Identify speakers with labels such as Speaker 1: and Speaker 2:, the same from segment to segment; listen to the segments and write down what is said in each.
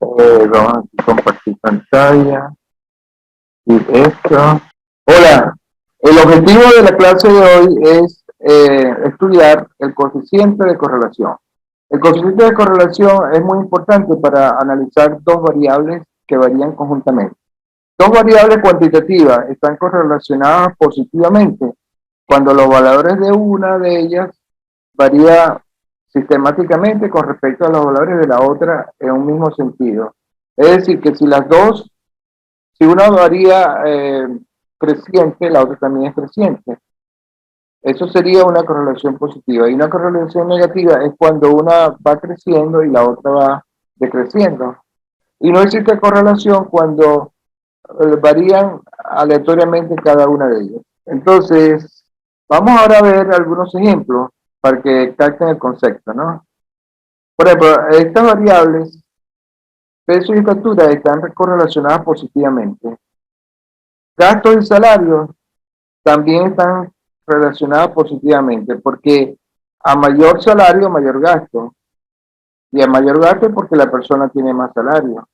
Speaker 1: Vamos a compartir pantalla y esto. Hola, el objetivo de la clase de hoy es estudiar el coeficiente de correlación. El coeficiente de correlación es muy importante para analizar dos variables que varían conjuntamente. Dos variables cuantitativas están correlacionadas positivamente cuando los valores de una de ellas varía sistemáticamente con respecto a los valores de la otra en un mismo sentido. Es decir, que si las dos, si una varía creciente, la otra también es creciente. Eso sería una correlación positiva. Y una correlación negativa es cuando una va creciendo y la otra va decreciendo. Y no existe correlación cuando varían aleatoriamente cada una de ellas. Entonces, vamos ahora a ver algunos ejemplos para que capten el concepto, ¿no? Por ejemplo, estas variables, peso y estatura, están correlacionadas positivamente. Gastos y salarios también están relacionados positivamente, porque a mayor salario, mayor gasto. Y a mayor gasto es porque la persona tiene más salario.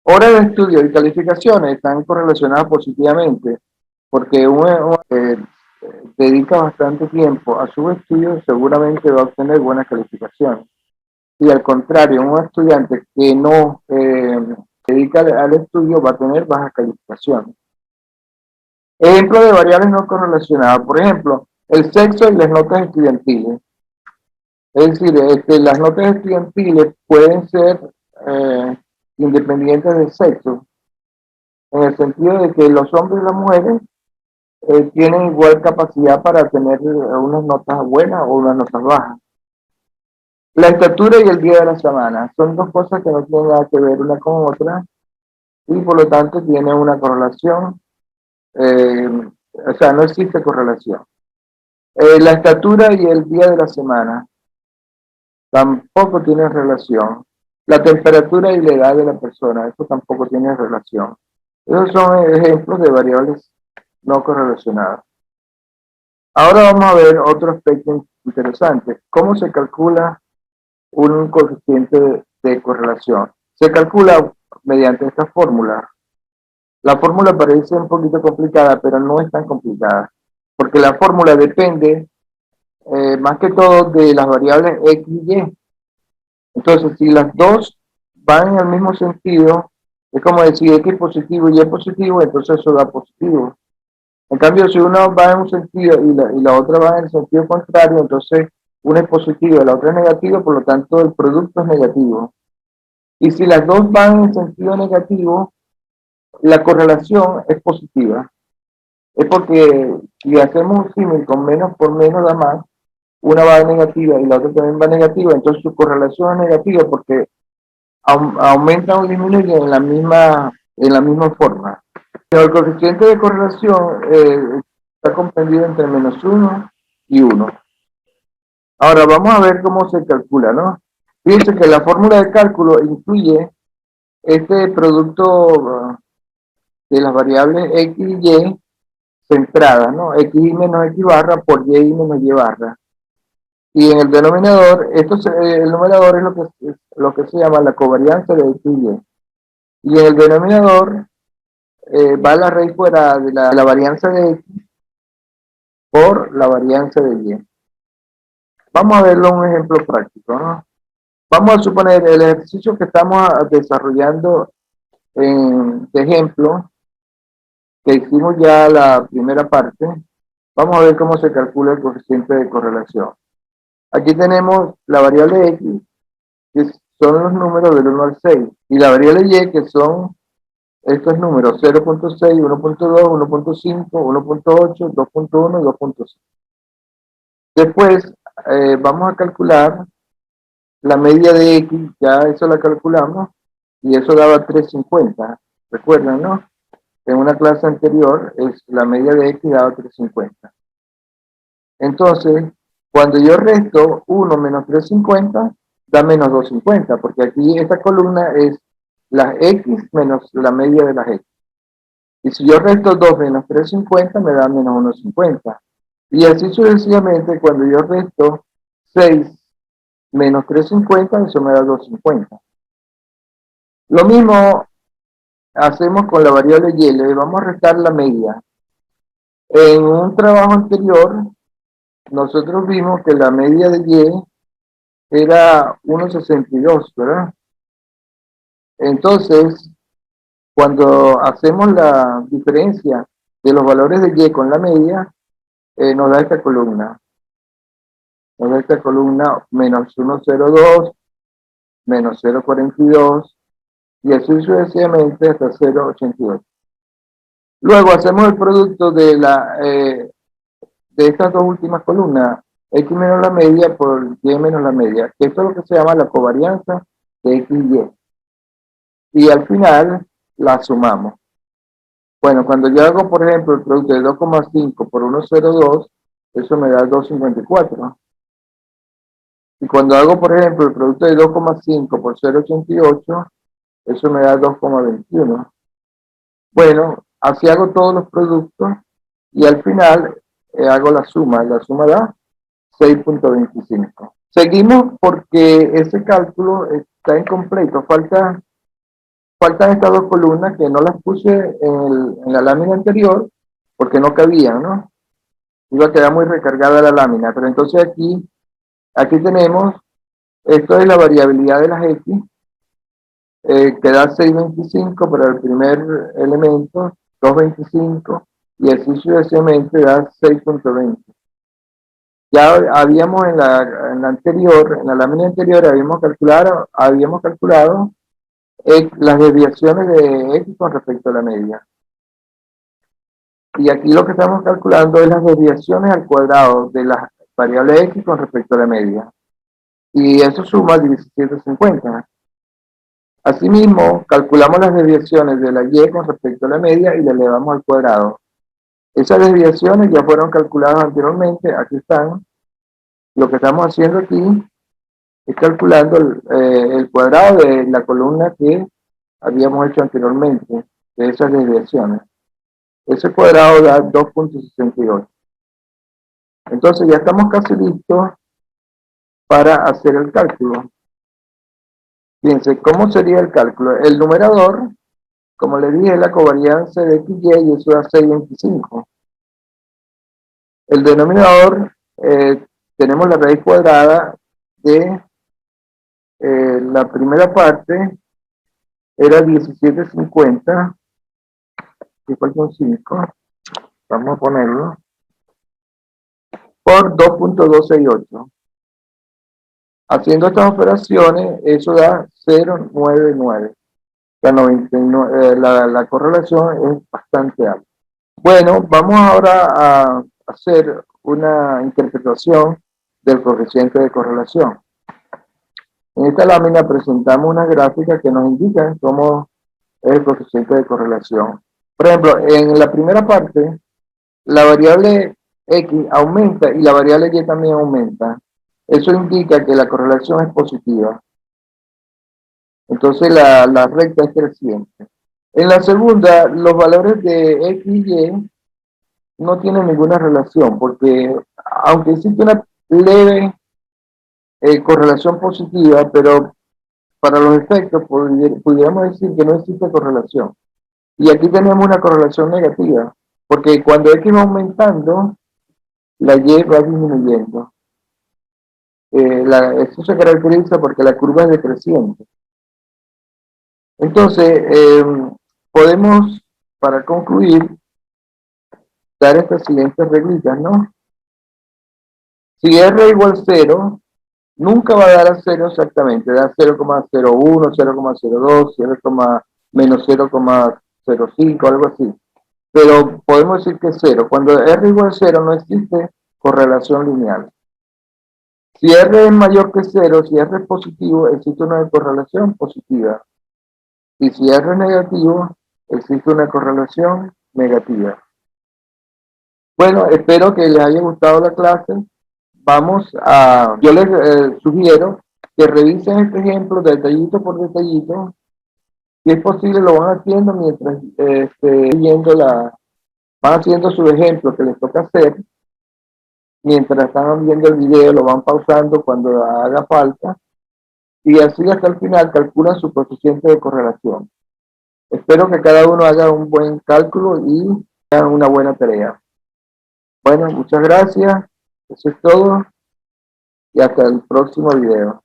Speaker 1: Horas de estudio y calificaciones están correlacionadas positivamente, porque uno dedica bastante tiempo a su estudio, seguramente va a obtener buenas calificaciones. Y al contrario, un estudiante que no dedica al estudio va a tener bajas calificaciones. Ejemplo de variables no correlacionadas, por ejemplo, el sexo y las notas estudiantiles. Es decir, las notas estudiantiles pueden ser eh, independientes del sexo, en el sentido de que los hombres y las mujeres tienen igual capacidad para tener unas notas buenas o unas notas bajas. La estatura y el día de la semana son dos cosas que no tienen nada que ver una con otra y por lo tanto tienen una correlación, o sea, no existe correlación. La estatura y el día de la semana tampoco tienen relación. La temperatura y la edad de la persona, eso tampoco tiene relación. Esos son ejemplos de variables no correlacionadas. Ahora vamos a ver otro aspecto interesante. ¿Cómo se calcula un coeficiente de correlación? Se calcula mediante esta fórmula. La fórmula parece un poquito complicada, pero no es tan complicada, porque la fórmula depende más que todo de las variables X y Y. Entonces, si las dos van en el mismo sentido, es como decir X positivo y Y positivo, entonces eso da positivo. En cambio, si una va en un sentido y la otra va en el sentido contrario, entonces una es positiva y la otra es negativa, por lo tanto el producto es negativo. Y si las dos van en sentido negativo, la correlación es positiva. Es porque si hacemos un símil con menos por menos da más, una va negativa y la otra también va negativa, entonces su correlación es negativa porque aumenta o disminuye en la misma forma. Pero el coeficiente de correlación está comprendido entre -1 y 1. Ahora vamos a ver cómo se calcula, ¿no? Fíjense que la fórmula de cálculo incluye este producto de las variables X y Y centradas, ¿no? X menos X barra por Y menos Y barra. Y en el denominador, el numerador es lo que se llama la covarianza de X y Y. Y en el denominador va la raíz fuera de la varianza de X por la varianza de Y. Vamos a verlo en un ejemplo práctico, ¿no? Vamos a suponer el ejercicio que estamos desarrollando de ejemplo, que hicimos ya la primera parte. Vamos a ver cómo se calcula el coeficiente de correlación. Aquí tenemos la variable X, que son los números del 1 al 6, y la variable Y, que son estos números 0.6, 1.2, 1.5, 1.8, 2.1 y 2.5. Después vamos a calcular la media de X, ya eso la calculamos, y eso daba 350. Recuerdan, ¿no? En una clase anterior, la media de X daba 350. Entonces, cuando yo resto 1 menos 350, da menos 250, porque aquí esta columna es las X menos la media de las X. Y si yo resto 2 menos 350, me da menos 150. Y así sucesivamente, cuando yo resto 6 menos 350, eso me da 250. Lo mismo hacemos con la variable y, le vamos a restar la media. En un trabajo anterior, nosotros vimos que la media de y era 1,62, ¿verdad? Entonces, cuando hacemos la diferencia de los valores de y con la media, nos da esta columna. Nos da esta columna menos 1,02, menos 0,42, y así sucesivamente hasta 0,88. Luego hacemos el producto de estas dos últimas columnas, x menos la media por y menos la media, que esto es lo que se llama la covarianza de x y y. Y al final la sumamos. Bueno, cuando yo hago, por ejemplo, el producto de 2,5 por 1,02, eso me da 2,54. Y cuando hago, por ejemplo, el producto de 2,5 por 0,88, eso me da 2,21. Bueno, así hago todos los productos y al final hago la suma. La suma da 6,25. Seguimos porque ese cálculo está incompleto. Faltan estas dos columnas que no las puse en la lámina anterior porque no cabían, ¿no? Iba a quedar muy recargada la lámina. Pero entonces aquí tenemos, esto es la variabilidad de las X, que da 6,25 para el primer elemento, 2,25, y así sucesivamente da 6,20. Ya habíamos en la anterior, en la lámina anterior, habíamos calculado las desviaciones de X con respecto a la media. Y aquí lo que estamos calculando es las desviaciones al cuadrado de las variables X con respecto a la media. Y eso suma 17,50. Asimismo, calculamos las desviaciones de la Y con respecto a la media y la elevamos al cuadrado. Esas desviaciones ya fueron calculadas anteriormente, aquí están. Lo que estamos haciendo aquí es calculando el cuadrado de la columna que habíamos hecho anteriormente, de esas desviaciones. Ese cuadrado da 2,68. Entonces ya estamos casi listos para hacer el cálculo. Fíjense, ¿cómo sería el cálculo? El numerador, como le dije, es la covarianza de x y eso da 6,25. El denominador, tenemos la raíz cuadrada de la primera parte, era 17,50, igual con 5, vamos a ponerlo, por 2,268. Haciendo estas operaciones, eso da 0,99. La correlación es bastante alta. Bueno, vamos ahora a hacer una interpretación del coeficiente de correlación. En esta lámina presentamos una gráfica que nos indica cómo es el coeficiente de correlación. Por ejemplo, en la primera parte, la variable X aumenta y la variable Y también aumenta. Eso indica que la correlación es positiva. Entonces la recta es creciente. En la segunda, los valores de X y Y no tienen ninguna relación, porque aunque existe una leve correlación positiva, pero para los efectos pudiéramos decir que no existe correlación. Y aquí tenemos una correlación negativa, porque cuando X va aumentando, la Y va disminuyendo. Esto se caracteriza porque la curva es decreciente. Entonces, podemos, para concluir, dar estas siguientes reglitas, ¿no? Si R igual 0, nunca va a dar a 0 exactamente, da 0,01, 0,02, menos 0,05, algo así. Pero podemos decir que es 0. Cuando R igual a 0 no existe correlación lineal. Si R es mayor que 0, si R es positivo, existe una correlación positiva. Y si R es negativo, existe una correlación negativa. Bueno, espero que les haya gustado la clase. Yo les sugiero que revisen este ejemplo detallito por detallito. Si es posible, lo van haciendo mientras van haciendo su ejemplo que les toca hacer. Mientras están viendo el video, lo van pausando cuando haga falta. y así hasta el final calculan su coeficiente de correlación. Espero que cada uno haga un buen cálculo y haga una buena tarea. Bueno, muchas gracias. Eso es todo y hasta el próximo video.